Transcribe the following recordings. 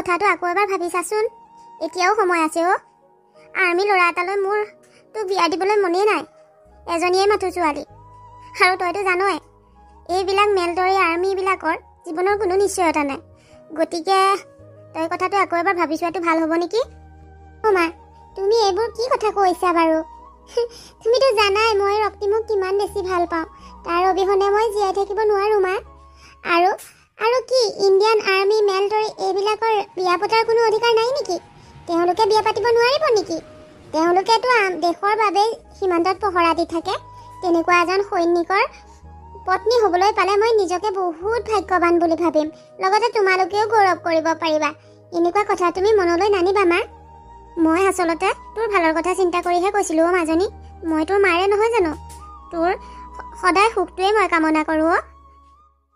কথাটো আকৌ এবাৰ ভাবি চাচোন এতিয়াও সময় আছে অ আৰ্মি ল'ৰা এটালৈ মোৰ তোক বিয়া দিবলৈ মনেই নাই এজনীয়ে মাথো ছোৱালী আৰু তইতো জানই এইবিলাক মেলদৰি আৰ্মিবিলাকৰ জীৱনৰ কোনো নিশ্চয়তা নাই গতিকে তই কথাটো আকৌ এবাৰ ভাবি চোৱাটো ভাল হ'ব নেকি মা তুমি এইবোৰ কি কথা কৈছা বাৰু তুমিতো জানাই মই ৰক্তিমক কিমান বেছি ভাল পাওঁ তাৰ অবিহনে মই জীয়াই থাকিব নোৱাৰো মা আৰু কি ইণ্ডিয়ান আৰ্মি মেলদৰি এইবিলাকৰ বিয়া পতাৰ কোনো অধিকাৰ নাই নেকি তেওঁলোকে বিয়া পাতিব নোৱাৰিব নেকি তেওঁলোকেতো দেশৰ বাবে সীমান্তত পহৰা দি থাকে তেনেকুৱা এজন সৈনিকৰ পত্নী হ'বলৈ পালে মই নিজকে বহুত ভাগ্যৱান বুলি ভাবিম লগতে তোমালোকেও গৌৰৱ কৰিব পাৰিবা এনেকুৱা কথা তুমি মনলৈ নানিবা মা মই আচলতে তোৰ ভালৰ কথা চিন্তা কৰিহে কৈছিলো অ মাজনী মই তোৰ মাৰে নহয় জানো তোৰ সদায় সুখটোৱে মই কামনা কৰোঁ অ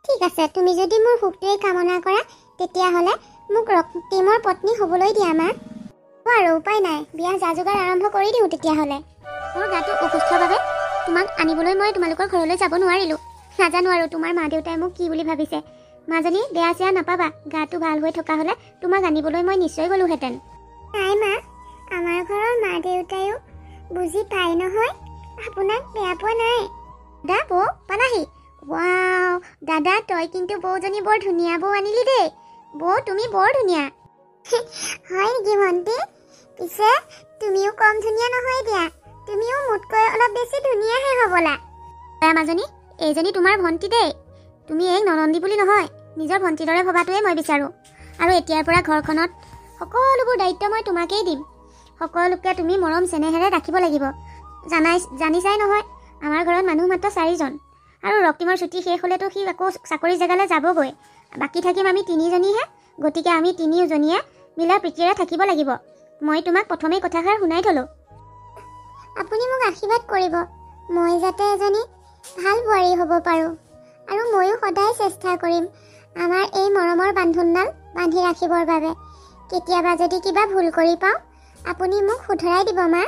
ঠিক আছে তুমি যদি মোৰ সুখটোৱে কামনা কৰা তেতিয়াহ'লে মোক ৰক্তিমৰ পত্নী হ'বলৈ দিয়া মা আৰু উপায় নাই বিয়া যা যোগাৰ আৰম্ভ কৰি দিওঁ তেতিয়াহ'লে মোৰ গাটো অসুস্থৰ বাবে তোমাক আনিবলৈ মই তোমালোকৰ ঘৰলৈ যাব নোৱাৰিলোঁ নাজানো আৰু তোমাৰ মা দেউতাই মোক কি বুলি ভাবিছে মাজনী বেয়া চেয়া নাপাবা গাটো ভাল হৈ থকা হ'লে তোমাক আনিবলৈ মই নিশ্চয় গ'লোহেঁতেন নাই মা আমাৰ ঘৰৰ মা দেউতায়ো বুজি পায় নহয় আপোনাক বেয়া পোৱা নাই দা বৌ পালাহি ৱাও দাদা তই কিন্তু বৌজনী বৰ ধুনীয়া বৌ আনিলি দেই বৌ তুমি বৰ ধুনীয়া হয় নেকি ভণ্টি পিছে তুমিও কম ধুনীয়া নহয় দিয়া তুমিও মোতকৈ অলপ বেছি ধুনীয়াহে হ'বলা মাজনী এইজনী তোমাৰ ভণ্টি দেই তুমি এক ননন্দী বুলি নহয় নিজৰ ভণ্টিৰ দৰে ভবাটোৱে মই বিচাৰোঁ আৰু এতিয়াৰ পৰা ঘৰখনত সকলোবোৰ দায়িত্ব মই তোমাকেই দিম সকলোকে তুমি মৰম চেনেহেৰে ৰাখিব লাগিব জানিছাই নহয় আমাৰ ঘৰত মানুহ মাত্ৰ 4জন আৰু ৰক্তিমৰ ছুটি শেষ হ'লেতো সি আকৌ চাকৰি জেগালৈ যাবগৈ বাকী থাকিম আমি 3জনীহে গতিকে আমি 3জনীয়ে মিলা প্ৰীতিৰে থাকিব লাগিব মই তোমাক প্ৰথমেই কথাষাৰ শুনাই থলোঁ আপুনি মোক আশীৰ্বাদ কৰিব মই যাতে এজনী ভাল বোৱাৰী হ'ব পাৰোঁ আৰু ময়ো সদায় চেষ্টা কৰিম আমাৰ এই মৰমৰ বান্ধোনডাল বান্ধি ৰাখিবৰ বাবে কেতিয়াবা যদি কিবা ভুল কৰি পাওঁ আপুনি মোক শুধৰাই দিব মা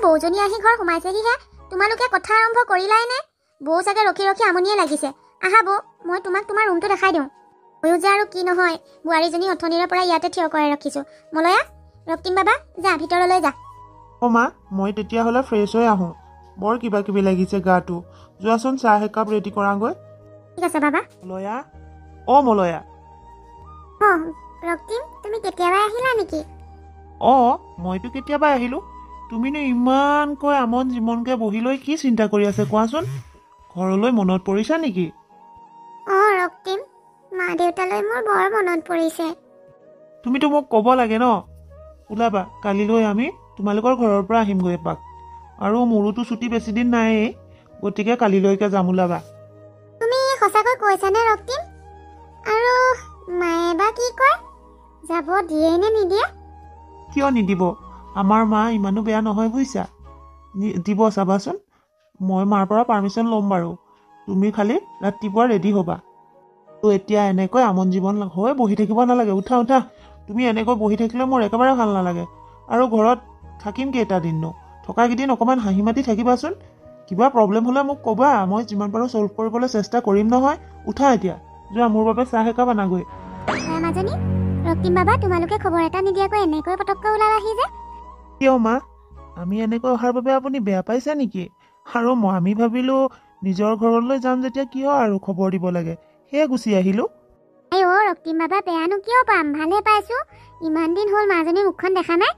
বৌজনী আহি ঘৰ সোমাইছেহিহে তোমালোকে কথা আৰম্ভ কৰিলাই নে বৌ চাগে ৰখি ৰখি আমনিয়ে লাগিছে আহা বৌ মই তোমাক তোমাৰ ৰুমটো দেখাই দিওঁ ময়ো যে আৰু কি নহয় বোৱাৰীজনী অথনিৰে পৰা ইয়াতে থিয় কৰাই ৰাখিছোঁ মলয়া ৰক্তিম বাবা যা ভিতৰলৈ যা অ মা মই তেতিয়াহ'লে ফ্ৰেছ হৈ আহোঁ বৰ কিবা কিবি লাগিছে গাটো যোৱাচোন চাহ একাপ ৰেডি কৰাগৈ ঠিক আছে বাবা মলয়া অ মলয়া ৰক্তিম তুমি কেতিয়াবা আহিলা নেকি অ মইতো কেতিয়াবা আহিলোঁ তুমিনো ইমানকৈ আমন জিমনকৈ বহি লৈ কি চিন্তা কৰি আছে কোৱাচোন ঘৰলৈ মনত পৰিছা নেকি ৰক্তিম মা দেউতালৈ মোৰ বৰ মনত পৰিছে তুমিতো মোক ক'ব লাগে ন ওলাবা কালিলৈ আমি তোমালোকৰ ঘৰৰ পৰা আহিমগৈ এপাক আৰু মোৰোতো ছুটি বেছি দিন নায়েই গতিকে কালিলৈকে যাম ওলাবা তুমি সঁচাকৈ কৈছানে ৰক্তিম আৰু মায়ে বা কি কয় যাব দিয়ে নে নিদিয়ে কিয় নিদিব আমাৰ মা ইমানো বেয়া নহয় বুজিছা দিব চাবাচোন মই মাৰ পৰা পাৰ্মিশ্যন ল'ম বাৰু তুমি খালি ৰাতিপুৱা ৰেডি হ'বা তো এতিয়া এনেকৈ আমন জীৱন হৈ বহি থাকিব নালাগে উঠা উঠা তুমি এনেকৈ বহি থাকিলে মোৰ একেবাৰে ভাল নালাগে আৰু ঘৰত থাকিম কেইটা দিননো থকাকেইদিন অকণমান হাঁহি মাতি থাকিবাচোন কিবা প্ৰব্লেম হ'লে মোক ক'বা মই যিমান পাৰোঁ ছল্ভ কৰিবলৈ চেষ্টা কৰিম নহয় উঠা এতিয়া যোৱা মোৰ বাবে চাহ একাপ আনাগৈ মাজনী ৰক্তিম বাবা তোমালোকে খবৰ এটা নিদিয়াকৈ এনেকৈ পটককৈ ওলালাহি যে কিয় মা আমি এনেকৈ অহাৰ বাবে আপুনি বেয়া পাইছে নেকি আৰু আমি ভাবিলোঁ নিজৰ ঘৰলৈ যাম যেতিয়া কিয় আৰু খবৰ দিব লাগে সেয়ে গুচি আহিলোঁ ৰক্তিম বাবা বেয়ানো কিয় পাম ভালে পাইছোঁ ইমান দিন হ'ল মাজনীৰ মুখখন দেখা নাই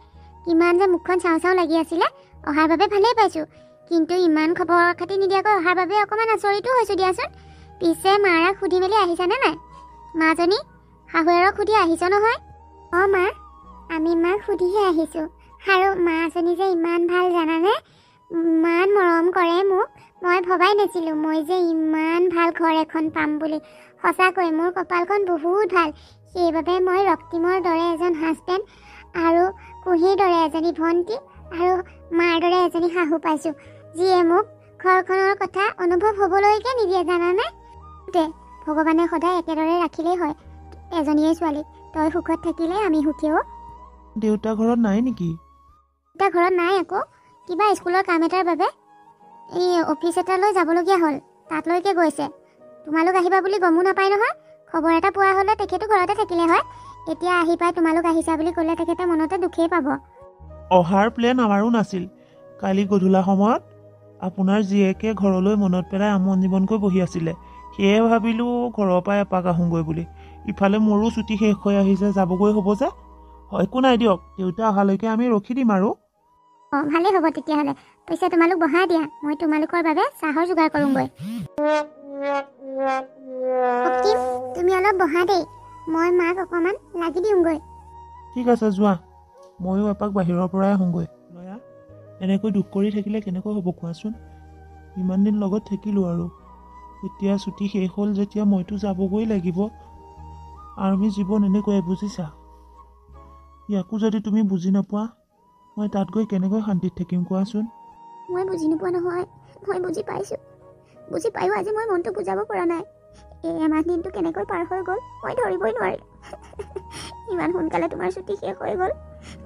কিমান যে মুখখন চাওঁ চাওঁ লাগি আছিলে অহাৰ বাবে ভালেই পাইছোঁ কিন্তু ইমান খবৰ খাতি নিদিয়াকৈ অহাৰ বাবে অকণমান আচৰিতো হৈছোঁ দিয়াচোন পিছে মাৰাক সুধি মেলি আহিছানে নাই মাজনী শাহুৱেৰক সুধি আহিছ নহয় মা আমি মাক সুধিহে আহিছোঁ আৰু মাজনী যে ইমান ভাল জানানে ইমান মৰম কৰে মোক মই ভবাই নাছিলোঁ মই যে ইমান ভাল ঘৰ এখন পাম বুলি সঁচাকৈ মোৰ কপালখন বহুত ভাল সেইবাবে মই ৰক্তিমৰ দৰে এজন হাজবেণ্ড আৰু কুহিৰ দৰে এজনী ভণ্টি আৰু মাৰ দৰে এজনী শাহু পাইছোঁ যিয়ে মোক ঘৰখনৰ কথা অনুভৱ হ'বলৈকে নিদিয়ে জানানে ভগৱানে সদায় একেদৰে ৰাখিলেই হয় এজনীয়ে ছোৱালী তই সুখত থাকিলে আমি সুখীও দেউতা ঘৰত নাই নেকি দেউতা ঘৰত নাই আকৌ কিবা স্কুলৰ কাম এটাৰ বাবে এই অফিচ এটালৈ যাবলগীয়া হ'ল তাতলৈকে গৈছে তোমালোক আহিবা বুলি গমো নাপায় নহয় খবৰ এটা পোৱা হ'লে তেখেতো ঘৰতে থাকিলে হয় এতিয়া আহি পাই তোমালোক আহিছা বুলি ক'লে তেখেতে মনতে দুখেই পাব। অহাৰ প্লেন আমাৰো নাছিল। কালি গধূলা সময়ত আপোনাৰ জীয়েকে ঘৰলৈ মনত পেলাই আমন জীৱনকৈ বহি আছিলে। সেয়ে ভাবিলোঁ ঘৰৰ পৰা এপাক আহোঁগৈ বুলি। ইফালে মোৰো ছুটি শেষ হৈ আহিছে, যাবগৈ হ'ব যে। একো নাই দিয়ক, দেউতা অহালৈকে আমি ৰখি দিম আৰু। অঁ ভালেই হ'ব তেতিয়াহ'লে। পিছে তোমালোক বহাই দিয়া, মই তোমালোকৰ বাবে চাহৰ যোগাৰ কৰোঁগৈ। তুমি অলপ বহা দেই, মই মাক অকণমান লাগি দিওঁগৈ। ঠিক আছে যোৱা, ময়ো এপাক বাহিৰৰ পৰাই আহোঁগৈ। লয়া, এনেকৈ দুখ কৰি থাকিলে কেনেকৈ হ'ব কোৱাচোন? ইমান দিন লগত থাকিলোঁ আৰু এতিয়া ছুটি শেষ হ'ল যেতিয়া মইতো যাবগৈ লাগিব। আৰ্মি জীৱন এনেকৈয়ে বুজিছা। ইয়াকো যদি তুমি বুজি নোপোৱা, মই তাত গৈ কেনেকৈ শান্তিত থাকিম কোৱাচোন? মই বুজি নোপোৱা নহয়, মই বুজি পাইছোঁ। বুজি পায়ো আজি মই মনটো বুজাব পৰা নাই। এই এমাহ দিনটো কেনেকৈ পাৰ হৈ গ'ল মই ধৰিবই নোৱাৰিলোঁ। ইমান সোনকালে তোমাৰ ছুটি শেষ হৈ গ'ল।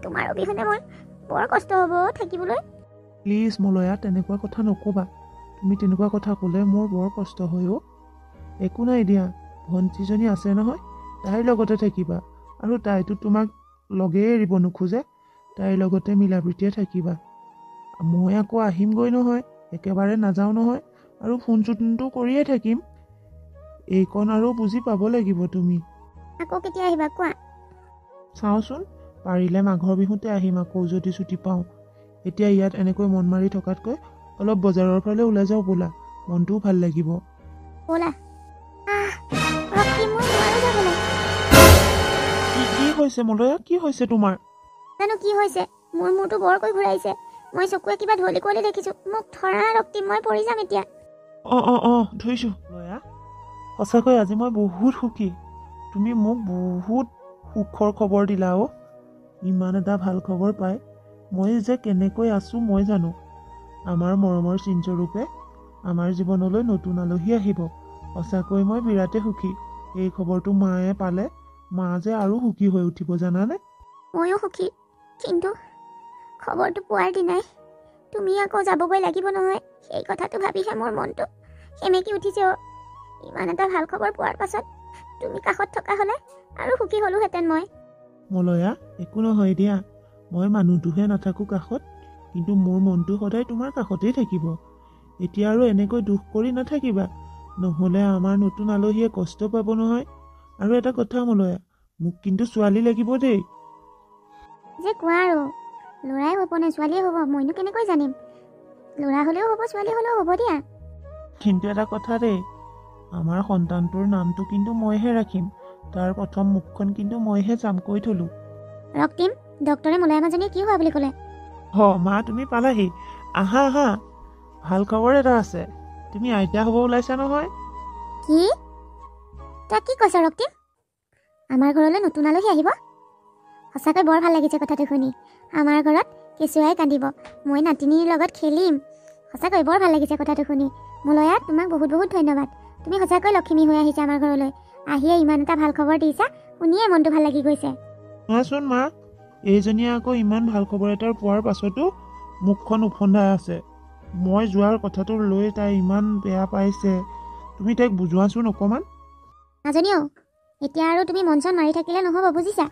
তোমাৰ অবিহনে মই বৰ কষ্ট হ'ব থাকিবলৈ। প্লিজ মলয়া, তেনেকুৱা কথা নক'বা। তুমি তেনেকুৱা কথা ক'লে মোৰ বৰ কষ্ট হয় অ'। একো নাই দিয়া, ভণ্টিজনী আছে নহয়, তাইৰ লগতে থাকিবা। আৰু তাইতো তোমাক লগেই এৰিব নোখোজে, তাইৰ লগতে মিলা প্ৰীতিয়ে থাকিবা। মই আকৌ আহিমগৈ নহয়, একেবাৰে নাযাওঁ নহয়। আৰু ফোন চোনটো কৰিয়ে থাকিম। এইকণ আৰু বুজি পাব লাগিব তুমি। আকৌ কেতিয়া আহিবা কোৱা? চাওঁচোন, পাৰিলে মাঘৰ বিহুতে আহিম আকৌ যদি ছুটি পাওঁ। এতিয়া ইয়াত এনেকৈ মন মাৰি থকাতকৈ অলপ বজাৰৰ ফালে ওলাই যাওঁ ব'লা, মনটোও ভাল লাগিব। ব'লা। মোৰ নোৱাৰো যাবলৈ। কি হৈছে মলয়া, কি হৈছে তোমাৰ? জানো কি হৈছে, মোৰ মূৰটো বৰকৈ ঘূৰাইছে। মই চকুৱে কিবা ঢলি কুৱলি দেখিছোঁ। মোক ধৰা ৰক্তিম, মই পৰি যাম এতিয়া। অঁ ধৰিছোঁ। লয়া, সঁচাকৈ আজি মই বহুত সুখী। তুমি মোক বহুত সুখৰ খবৰ দিলা অ'। ইমান এটা ভাল খবৰ পাই মই যে কেনেকৈ আছোঁ মই জানো। আমাৰ মৰমৰ চিনস্বৰূপে আমাৰ জীৱনলৈ নতুন আলহী আহিব। সঁচাকৈ মই বিৰাটে সুখী। এই খবৰটো মায়ে পালে মা যে আৰু সুখী হৈ উঠিব জানানে? ময়ো সুখী, কিন্তু খবৰটো পোৱাৰ দিনাই তুমি আকৌ যাবগৈ লাগিব নহয়। সেই কথাটো ভাবিহে মোৰ মনটো সেমেকি উঠিছে অ'। ইমান এটা ভাল খবৰ পোৱাৰ পাছত তুমি কাষত থকা হ'লে আৰু সুখী হ'লোহেঁতেন মই। মলয়া, একো নহয় দিয়া, মই মানুহটোহে নাথাকোঁ কাষত, কিন্তু মোৰ মনটো সদায় তোমাৰ কাষতেই থাকিব। এতিয়া আৰু এনেকৈ দুখ কৰি নাথাকিবা, নহ'লে আমাৰ নতুন আলহীয়ে কষ্ট পাব নহয়। আৰু এটা কথা মলয়া, মোক কিন্তু ছোৱালী লাগিব দেই। যে কোৱা আৰু, ল'ৰাই হ'ব নে ছোৱালীয়ে হ'ব মইনো কেনেকৈ জানিম? ল'ৰা হ'লেও হ'ব, ছোৱালী হ'লেও হ'ব দিয়া। কিন্তু এটা কথা দেই, আমাৰ সন্তানটোৰ নামটো কিন্তু মইহে ৰাখিম। তাৰ প্ৰথম মুখখন কিন্তু মইহে যাম কৈ থলোঁ। ৰক্তিম, ডক্টৰে মলয়া মাজনীয়ে কি হোৱা বুলি ক'লে? মা তুমি পালাহি। আহা আহা, ভাল খবৰ এটা আছে। তুমি আইতা হ'ব ওলাইছা নহয়। কি? তই কি কৈছ ৰক্তিম? আমাৰ ঘৰলৈ নতুন আলহী আহিব? সঁচাকৈ বৰ ভাল লাগিছে কথাটো শুনি। আমাৰ ঘৰত কেঁচুৱাই কান্দিব, মই নাতিনীৰ লগত খেলিম। সঁচাকৈ বৰ ভাল লাগিছে কথাটো শুনি। মলয়া, তোমাক বহুত বহুত ধন্যবাদ। তুমি সঁচাকৈ লখিমী হৈ আহিছা আমাৰ ঘৰলৈ। আহিয়ে ইমান এটা ভাল খবৰ দিছা, শুনিয়ে মনটো ভাল লাগি গৈছে। চোৱাচোন মা, এইজনীয়ে আকৌ ইমান ভাল খবৰ এটা পোৱাৰ পাছতো মুখখন উফন্দাই আছে। মই যোৱাৰ কথাটো লৈ তাই ইমান বেয়া পাইছে। তুমি তাইক বুজোৱাচোন অকণমান। মাজনীও, এতিয়া আৰু তুমি মন চন মাৰি থাকিলে নহ'ব বুজিছা।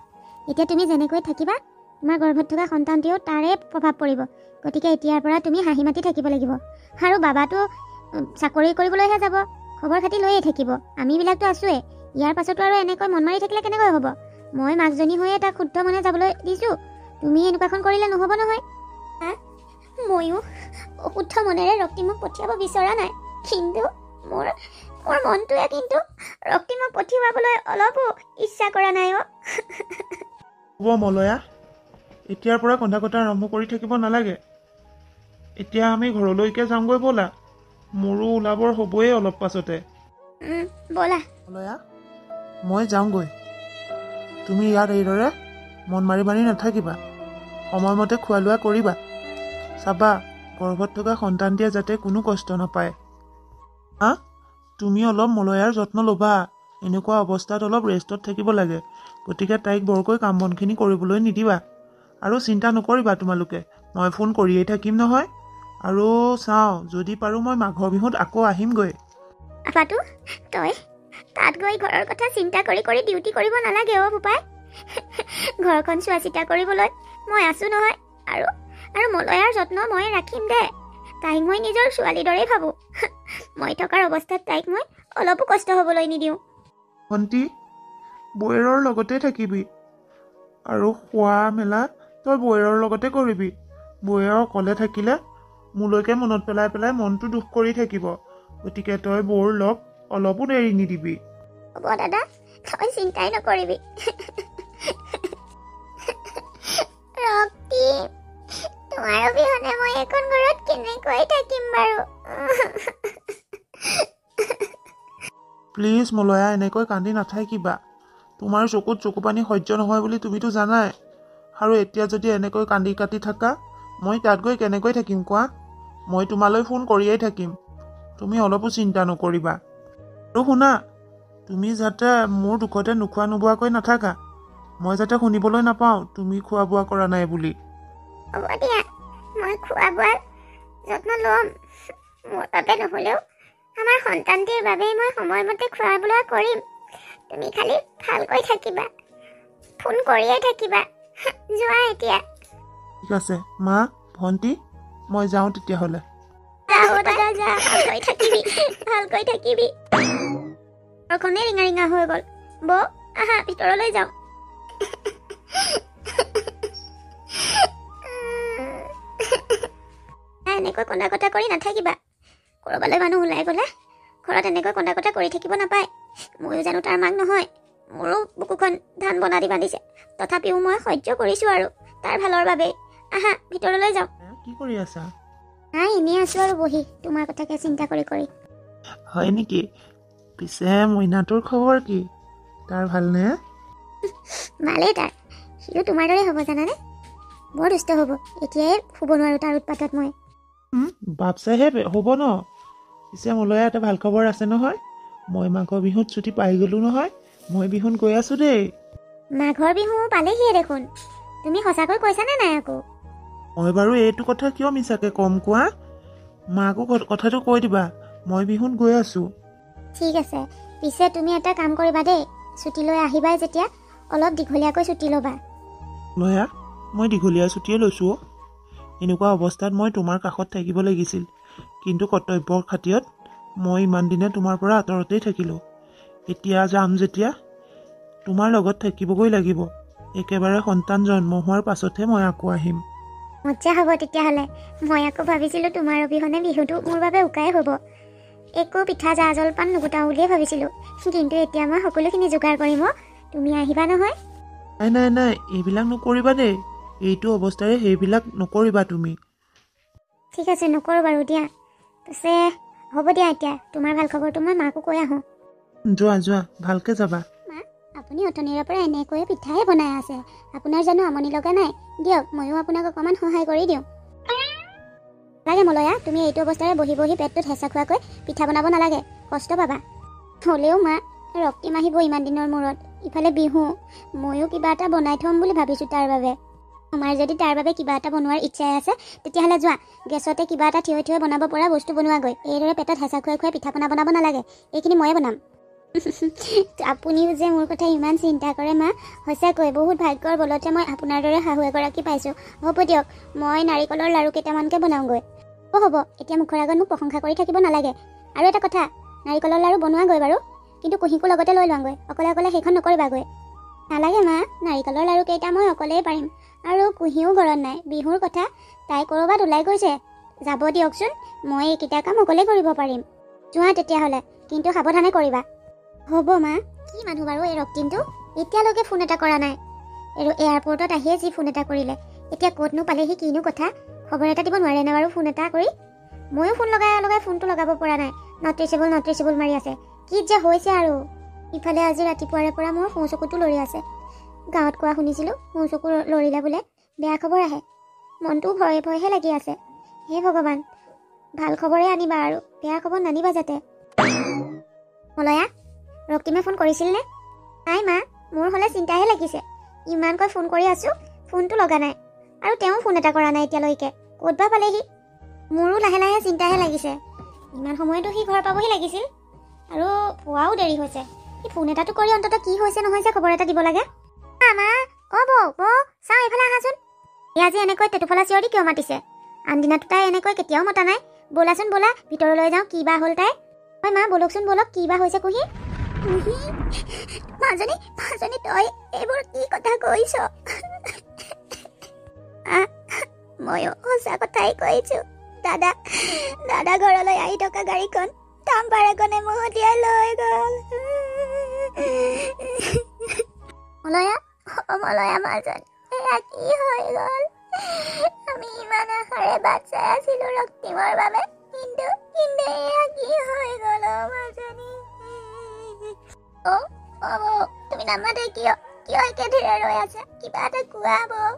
এতিয়া তুমি যেনেকৈ থাকিবা, তোমাৰ গৰ্ভত থকা সন্তানটিও তাৰে প্ৰভাৱ পৰিব। গতিকে এতিয়াৰ পৰা তুমি হাঁহি মাতি থাকিব লাগিব। আৰু বাবাটো চাকৰি কৰিবলৈহে যাব, খবৰ খাতি লৈয়ে থাকিব। আমিবিলাকতো আছোৱেই। ইয়াৰ পাছতো আৰু এনেকৈ মন মাৰি থাকিলে কেনেকৈ হ'ব? মই মাকজনী হৈয়ে তাক শুদ্ধ মনে যাবলৈ দিছোঁ। তুমি এনেকুৱাখন কৰিলে নহ'ব নহয়। ময়ো অশুদ্ধ মনেৰে ৰক্তিমক পঠিয়াব বিচৰা নাই, কিন্তু মোৰ মনটোৱে কিন্তু ৰক্তিমক পঠিয়াবলৈ অলপো ইচ্ছা কৰা নাই অ'। হ'ব মলয়া, এতিয়াৰ পৰা কন্দা কটা আৰম্ভ কৰি থাকিব নালাগে। এতিয়া আমি ঘৰলৈকে যামগৈ ব'লা। মোৰো ওলাবৰ হ'বই অলপ পাছতে। ব'লা। মলয়া, মই যাওঁগৈ। তুমি ইয়াত এইদৰে মন মাৰি নাথাকিবা। সময়মতে খোৱা লোৱা কৰিবা। চাবা, গৰ্ভত থকা সন্তানটিয়ে যাতে কোনো কষ্ট নাপায়। তুমি অলপ মলয়াৰ যত্ন ল'বা। এনেকুৱা অৱস্থাত অলপ ৰেষ্টত থাকিব লাগে। গতিকে তাইক বৰকৈ কাম বনখিনি কৰিবলৈ নিদিবা। আৰু চিন্তা নকৰিবা তোমালোকে, মই ফোন কৰিয়েই থাকিম নহয়। আৰু চাওঁ, যদি পাৰোঁ মই মাঘৰ বিহুত আকৌ আহিমগৈ। আপাটো, তই তাত গৈ ঘৰৰ কথা চিন্তা কৰি ডিউটি কৰিব নালাগে অ' বোপাই। ঘৰখন চোৱা চিতা কৰিবলৈ মই আছো নহয়। আৰু আৰু মলয়াৰ যত্ন মই ৰাখিম দে। তাইক মই নিজৰ ছোৱালীৰ দৰেই ভাবোঁ। মই থকাৰ অৱস্থাত তাইক মই অলপো কষ্ট হ'বলৈ নিদিওঁ। ভণ্টি, বৈৰৰ লগতে থাকিবি আৰু খোৱা মেলা তই বৈৰৰ লগতে কৰিবি। বৈৰ অকলে থাকিলে মোলৈকে মনত পেলাই পেলাই মনটো দুখ কৰি থাকিব। গতিকে তই বৌৰ লগ অলপো দেৰি নিদিবি। হ'ব দাদা, তই চিন্তাই নকৰিবি। ৰক্তি, তোমাৰ অবিহনে মই এখন ঘৰত কেনেকৈ থাকিম বাৰু? প্লিজ মলয়া, এনেকৈ কান্দি নাথাকিবা। তোমাৰ চকুত চকু পানী সহ্য নহয় বুলি তুমিতো জানাই। আৰু এতিয়া যদি এনেকৈ কান্দি কাটি থাকা, মই তাত গৈ কেনেকৈ থাকিম কোৱা? মই তোমালৈ ফোন কৰিয়েই থাকিম। তুমি অলপো চিন্তা নকৰিবা। আৰু শুনা, তুমি যাতে মোৰ দুখতে নোখোৱা নোবোৱাকৈ নাথাকা। মই যাতে শুনিবলৈ নাপাওঁ তুমি খোৱা বোৱা কৰা নাই বুলি। হ'ব দিয়া, মই খোৱা বোৱাৰ যত্ন ল'ম। মোৰ বাবে নহ'লেও আমাৰ সন্তানটিৰ বাবেই মই সময়মতে খোৱা বোৱা কৰিম। তুমি খালি ভালকৈ থাকিবা, ফোন কৰিয়ে থাকিবা। যোৱা এতিয়া। ঠিক আছে মা, ভণ্টি, মই যাওঁ তেতিয়াহ'লে। দাদা যা, ভালকৈ থাকিবি, ভালকৈ থাকিবি। ঘৰখনেই ৰিঙা ৰিঙা হৈ গ'ল। বৌ, আহা ভিতৰলৈ যাওঁ। এনেকৈ কন্দা কটা কৰি নাথাকিবা। ক'ৰবালৈ মানুহ ওলাই গ'লে ঘৰত এনেকৈ কন্দা কটা কৰি থাকিব নাপায়। ময়ো জানো তাৰ মাক নহয়। মোৰো বুকুখন ধান বনা দি বান্ধিছে, তথাপিও মই সহ্য কৰিছোঁ আৰু তাৰ ভালৰ বাবেই। আহা ভিতৰলৈ যাওঁ। কি কৰি আছা? নাই, এনেই আছোঁ আৰু বহি তোমাৰ কথাকে চিন্তা কৰি কৰি। হয় নেকি? পিছে মইনাটোৰ খবৰ কি? তাৰ ভালনে? ভালেই তাৰ। সিও তোমাৰ দৰে হ'ব জানানে? বৰ দুষ্ট হ'ব। এতিয়াই শুব নোৱাৰোঁ তাৰ উৎপাতত মই। বাপ চাইহে হ'ব ন? পিছে মলয়া এটা ভাল খবৰ আছে নহয়। মই মাঘৰ বিহুত ছুটি পাই গ'লোঁ নহয়। মই বিহুত গৈ আছোঁ দেই। মাঘৰ বিহু পালেহিয়ে দেখোন। তুমি সঁচাকৈ কৈছানে নাই আকৌ? মই বাৰু এইটো কথা কিয় মিছাকৈ কম কোৱা? মাকো কথাটো কৈ দিবা, মই বিহুত গৈ আছোঁ। ঠিক আছে। পিছে তুমি এটা কাম কৰিবা দেই, ছুটী লৈ আহিবাই যেতিয়া অলপ দীঘলীয়াকৈ ছুটী ল'বা। মলয়া, মই দীঘলীয়া ছুটিয়ে লৈছোঁ। এনেকুৱা অৱস্থাত মই তোমাৰ কাষত থাকিব লাগিছিল, কিন্তু কৰ্তব্যৰ খাতিৰত মই ইমান দিনে তোমাৰ পৰা আঁতৰতেই থাকিলোঁ। এতিয়া যাম যেতিয়া তোমাৰ লগত থাকিবগৈ লাগিব। একেবাৰে সন্তান জন্ম হোৱাৰ পাছতহে মই আকৌ আহিম। মজ্জা হ'ব তেতিয়াহ'লে। মই আকৌ ভাবিছিলোঁ তোমাৰ অবিহনে বিহুটো মোৰ বাবে উকাই হ'ব। একো পিঠা জা জলপান নুগুটাওঁ বুলিয়ে ভাবিছিলোঁ, কিন্তু এতিয়া মই সকলোখিনি যোগাৰ কৰিম। তুমি আহিবা নহয়? নাই নাই নাই, এইবিলাক নকৰিবা দেই। এইটো অৱস্থাৰে সেইবিলাক নকৰিবা তুমি। ঠিক আছে, নকৰোঁ বাৰু দিয়া। পিছে হ'ব দিয়া, এতিয়া তোমাৰ ভাল খবৰটো মই মাকো কৈ আহোঁ। যোৱা যোৱা, ভালকৈ যাবা। মা, আপুনি অথনিৰে পৰা এনেকৈয়ে পিঠাহে বনাই আছে। আপোনাৰ জানো আমনি লগা নাই? দিয়ক, ময়ো আপোনাক অকণমান সহায় কৰি দিওঁ। নালাগে মলয়া, তুমি এইটো অৱস্থাৰে বহি বহি পেটটোত হেঁচা খোৱাকৈ পিঠা বনাব নালাগে, কষ্ট পাবা। হ'লেও মা, ৰক্তিম আহিব ইমান দিনৰ মূৰত, ইফালে বিহু। ময়ো কিবা এটা বনাই থ'ম বুলি ভাবিছোঁ তাৰ বাবে। তোমাৰ যদি তাৰ বাবে কিবা এটা বনোৱাৰ ইচ্ছাই আছে, তেতিয়াহ'লে যোৱা, গেছতে কিবা এটা থিয় থিয় বনাব পৰা বস্তু বনোৱাগৈ। এইদৰে পেটত হেঁচা খুৱাই খুৱাই পিঠা পনা বনাব নালাগে। এইখিনি ময়ে বনাম। আপুনিও যে মোৰ কথা ইমান চিন্তা কৰে মা, সঁচাকৈ বহুত ভাগ্যৰ বলতে মই আপোনাৰ দৰে শাহু এগৰাকী পাইছোঁ। হ'ব দিয়ক, মই নাৰিকলৰ লাড়ু কেইটামানকৈ বনাওঁগৈ। হ'ব, এতিয়া মুখৰ আগত মোক প্ৰশংসা কৰি থাকিব নালাগে। আৰু এটা কথা, নাৰিকলৰ লাড়ু বনোৱাগৈ বাৰু, কিন্তু কুঁহিকো লগতে লৈ লোৱাগৈ। অকলে অকলে সেইখন নকৰিবাগৈ। নালাগে মা, নাৰিকলৰ লাড়ু কেইটা মই অকলেই পাৰিম। আৰু কুঁহিও ঘৰত নাই। বিহুৰ কথা, তাই ক'ৰবাত ওলাই গৈছে। যাব দিয়কচোন, মই এইকেইটা কাম অকলেই কৰিব পাৰিম। যোৱা তেতিয়াহ'লে, কিন্তু সাৱধানে কৰিবা। হ'ব মা। কি মানুহ বাৰু এই ৰক্তিমটো? এতিয়ালৈকে ফোন এটা কৰা নাই। আৰু এয়াৰপৰ্টত আহিয়ে যি ফোন এটা কৰিলে, এতিয়া ক'তনো পালেহি, কিনো কথা? খবৰ এটা দিব নোৱাৰে নে বাৰু ফোন এটা কৰি? ময়ো ফোন লগাই লগাই ফোনটো লগাব পৰা নাই। নট ৰিচেবল মাৰি আছে। কি যে হৈছে আৰু। ইফালে আজি ৰাতিপুৱাৰে পৰা মোৰ সোঁ চকুটো লৰি আছে। গাঁৱত কোৱা শুনিছিলোঁ, সোঁ চকু লৰিলে বোলে বেয়া খবৰ আহে। মনটোও ভয়ে ভয়েহে লাগি আছে। হে ভগৱান, ভাল খবৰে আনিবা আৰু বেয়া খবৰ নানিবা যাতে। মলয়া, ৰক্তিমে ফোন কৰিছিল নে? নাই মা, মোৰ হ'লে চিন্তাহে লাগিছে। ইমানকৈ ফোন কৰি আছোঁ, ফোনটো লগা নাই। আৰু তেওঁ ফোন এটা কৰা নাই এতিয়ালৈকে। ক'ত বা পালেহি? মোৰো লাহে লাহে চিন্তাহে লাগিছে। ইমান সময়তো সি ঘৰ পাবহি লাগিছিল, আৰু পোৱাও দেৰি হৈছে। সি ফোন এটাটো কৰি অন্ততঃ কি হৈছে নহৈছে খবৰ এটা দিব লাগে। মা অ বৌ বৌ চাওঁ এইফালে আহাচোন। এই আজি এনেকৈ টেটুফলা চিঞৰি কিয় মাতিছে? আনদিনাতো তাই এনেকৈ কেতিয়াও মতা নাই। ব'লাচোন ব'লা ভিতৰলৈ যাওঁ, কি বা হ'ল তাই। হয় মা ব'লকচোন ব'লক, কি বা হৈছে কুহি? মাজনী মাজনী তই এইবোৰ কি কথা কৈছ? ময়ো সঁচা কথাই কৈছো। দাদা দাদা ঘৰলৈ আহি থকা গাড়ীখন তাম্পাৰাকনে মহতিয়াই লৈ গ'ল। মলয়া মলয়া মাজনী এয়া কি হৈ গ'ল? আমি ইমান আশাৰে বাট চাই আছিলো ৰক্তিমৰ বাবে, কিন্তু এয়া কি হৈ গ'ল মাজনী? তুমি নামাতে কিয়? কিয় একেধীৰে ৰৈ আছা? কিবা এটা কোৱা বৌ।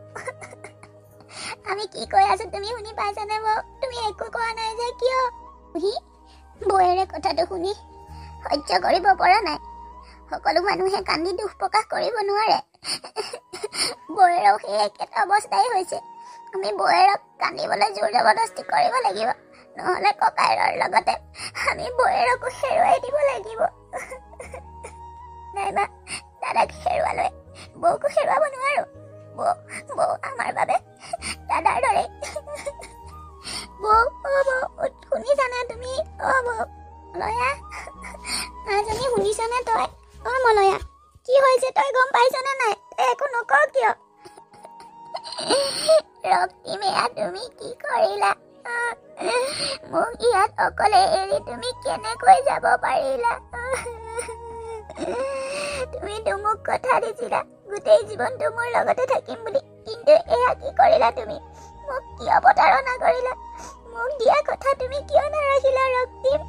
আমি কি কৈ আছো তুমি শুনি পাইছানে বৌ? তুমি একো কোৱা নাই যে কিয়? বৌয়েৰে কথাটো শুনি সহ্য কৰিব পৰা নাই। সকলো মানুহে কান্দি দুখ প্ৰকাশ কৰিব নোৱাৰে। বৌয়েৰও সেই একেটা অৱস্থাই হৈছে। আমি বৌয়েৰক কান্দিবলৈ জোৰ জবৰদস্তি কৰিব লাগিব, নহ'লে ককাইৰৰ লগতে আমি বৌয়েৰকো হেৰুৱাই দিব লাগিব। নাইবা দাদাক হেৰুৱালৈ বৌকো হেৰুৱাব নোৱাৰো। বৌ আমাৰ বাবে দাদাৰ দৰে। বৌ শুনিছানে তুমি? বৌ মলয়া মাজনী শুনিছানে তই? মলয়া কি হৈছে তই গম পাইছনে নাই? তই একো নকওঁ কিয়? ৰক্তিমেয়া তুমি কি কৰিলা? মোক ইয়াত অকলে এৰি তুমি কেনেকৈ যাব পাৰিলা? তুমিতো মোক কথা দিছিলা গোটেই জীৱনটো মোৰ লগতে থাকিম বুলি, কিন্তু এয়া কি কৰিলা তুমি? মোক কিয় প্ৰতাৰণা কৰিলা? মোক দিয়া কথা তুমি কিয় নাৰাখিলা ৰক্তিম?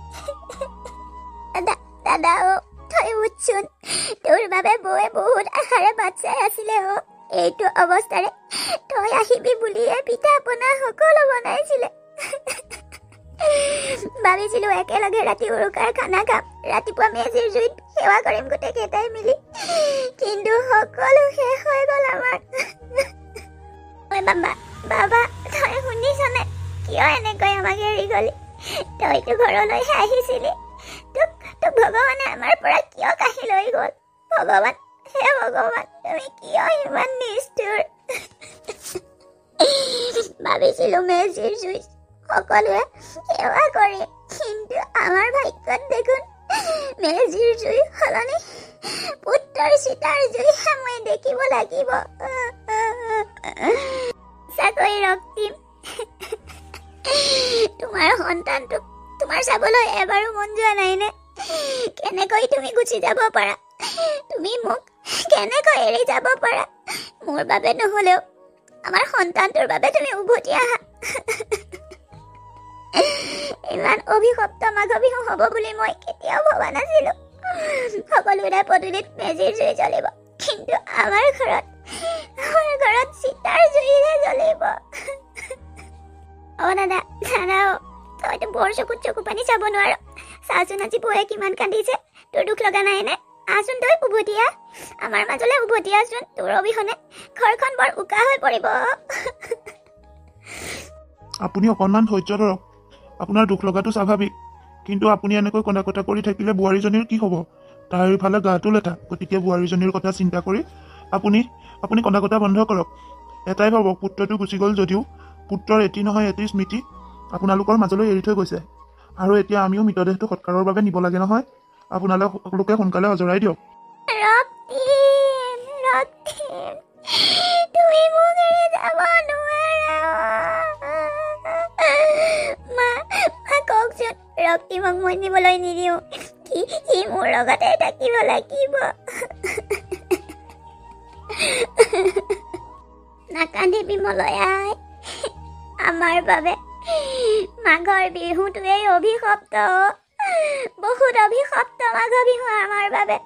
দাদা তই উঠচোন, তোৰ বাবে বৌয়ে বহুত আশাৰে বাট চাই আছিলে। এইটো অৱস্থাৰে তই আহিবি বুলিয়ে পিঠা পনা সকলো বনাইছিলে। ভাবিছিলো একেলগে ৰাতি উৰুকাৰ খানা খাম, ৰাতিপুৱা মেজিৰ জুইত সেৱা কৰিম গোটেই কেইটাই মিলি, কিন্তু সকলো শেষ হৈ গ'ল আমাৰ। বাবা তই শুনিছনে? কিয় এনেকৈ আমাক এৰি গলি? তইতো ঘৰলৈহে আহিছিলি। তোক ভগৱানে আমাৰ পৰা কিয় কাঢ়ি লৈ গ'ল? ভগৱান হে ভগৱান, তুমি কিয় ইমান নিষ্ঠুৰ? ভাবিছিলো মেজিৰ জুইত সকলোৱে সেৱা কৰিম, কিন্তু আমাৰ ভাগ্যত দেখোন মেজিৰ জুই সলনি পুত্ৰৰ চিতাৰ জুইহে মই দেখিব লাগিব। চাকৈ ৰক্তিম, তোমাৰ সন্তানটোক তোমাৰ চাবলৈ এবাৰো মন যোৱা নাইনে? কেনেকৈ তুমি গুচি যাব পাৰা? তুমি মোক কেনেকৈ এৰি যাব পাৰা? মোৰ বাবে নহলেও আমাৰ সন্তানটোৰ বাবে তুমি উভতি আহা। ইমান অভিশপ্ত মাঘ বিহু হ'ব বুলি মই কেতিয়াও ভবা নাছিলো। সকলোৰে পদূলিত মেজিৰ জুই জ্বলিব, কিন্তু আমাৰ ঘৰত চিতাৰ জুইহে জ্বলিব। দাদা তইতো বৰ চকুত চকু পানী চাব নোৱাৰ। চাচোন আজি বৌয়ে কিমান কান্দিছে, তোৰ দুখ লগা নাই নে? আচোন তই উভতি আহ, আমাৰ মাজলৈ উভতি আহচোন। তোৰ অবিহনে ঘৰখন বৰ উকা হৈ পৰিব। আপুনি অকণমান ধৈৰ্য ধৰক। আপোনাৰ দুখ লগাটো স্বাভাৱিক, কিন্তু আপুনি এনেকৈ কন্দা কটা কৰি থাকিলে বোৱাৰীজনীৰ কি হ'ব? তাইৰ ইফালে গাটো লেঠা, গতিকে বোৱাৰীজনীৰ কথা চিন্তা কৰি আপুনি কন্দা কটা বন্ধ কৰক। এটাই ভাবক, পুত্ৰটো গুচি গ'ল যদিও পুত্ৰৰ এটি নহয় এটি স্মৃতি আপোনালোকৰ মাজলৈ এৰি থৈ গৈছে, আৰু এতিয়া আমিও মৃতদেহটো সৎকাৰৰ বাবে নিব লাগে নহয়। আপোনালোকে সোনকালে অজৰাই দিয়ক। তুমি মোক এৰি যাব নোৱাৰা। মা কওকচোন, ৰক্তিমক মই নিবলৈ নিদিওঁ, সি মোৰ লগতে থাকিব লাগিব। নাকান্দিবি মলয়াই, আমাৰ বাবে মাঘৰ বিহুটোৱেই অভিশপ্ত, বহুত অভিশপ্ত মাঘ বিহু আমাৰ বাবে।